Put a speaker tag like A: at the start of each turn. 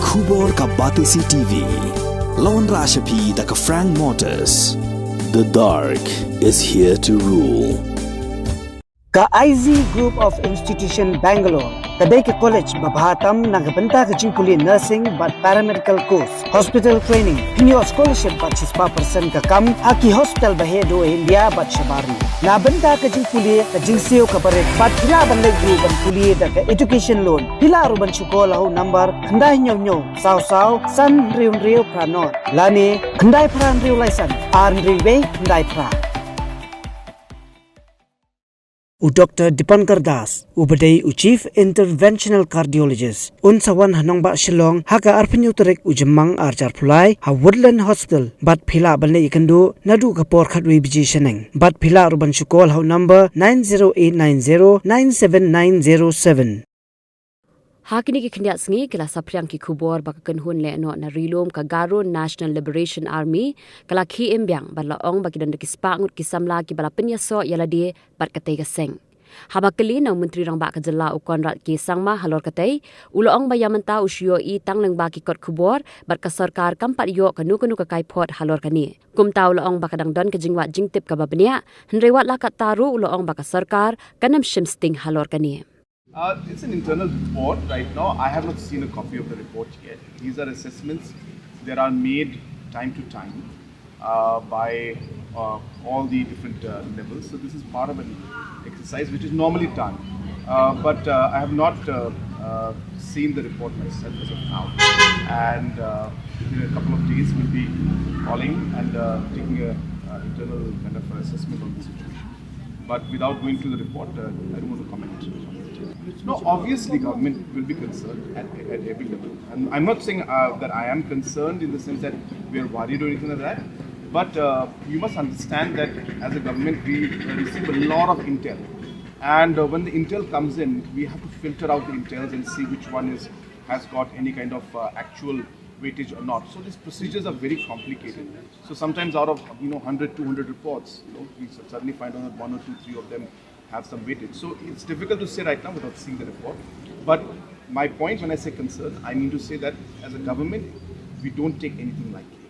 A: Khubor ka Batisi TV. Lawan Rashapi da ka Frank Motors. The dark is here to rule.
B: Ka IZ Group of Institution Bangalore. Kadai ke college babhatam nagabanta ke jingkuli nursing but paramedical course, hospital training, pinyo scholarship but 6% ka kam, haki hospital bahedo India but shabarni. Nabanta ke jingkuli ka jingseo ka barek but pila bandai group ban kuli da ka education loan. Pila aruban chukola ho number khandai nyo saw san riu pranot. Lani khandai pran riu laisan ar riwe khandai pra. Dr. Dipankar Das, Ubadai Chief Interventional Cardiologist, Unsawan Hanongba Shillong, Haka Arpinyu Turek Ujamang Arjar Pulai, Ha Woodland Hospital, But Pila Banle Ikandu, Nadu Kapor Katwi Biji Sheneng, But Pila Ruban Shukol How number 90890-97907.
C: Hakini ki kendiat sengi kala sapriang ki kubor baka kenhun le no na rilom ka Garo National Liberation Army kala Khie Biang bala ong baki dan ki spangut ki samla ki bala penyaso yala die bat katay kaseng. Habakali na menteri rang ba ka Gnla ukon rat ki sangma halor katay ulo ong bayamanta usyo I tang lang baki kot kubor bat ka Sorkar kampat yo kanu ka kaipot halor kani. Kumtaw ulo ong baka dangdon ka jingwat Jingtip ka babania henrewat lakat taru ulo ong baka Sorkar kanam shimsting halor kani.
D: It's an internal report right now. I have not seen a copy of the report yet. These are assessments that are made time to time by all the different levels. So this is part of an exercise which is normally done. But I have not seen the report myself as of now. And in a couple of days we'll be calling and taking an internal kind of assessment on the situation. But without going to the report, I don't want to comment. No, obviously government will be concerned at every level. And I'm not saying that I am concerned in the sense that we are worried or anything like that. But you must understand that as a government we receive a lot of intel. And when the intel comes in, we have to filter out the intels and see which one has got any kind of actual weightage or not. So these procedures are very complicated. So sometimes out of 100, 200 reports, we suddenly find out that 1 or 2, 3 of them have some weightage. So it's difficult to say right now without seeing the report. But my point when I say concern, I mean to say that as a government, we don't take anything lightly.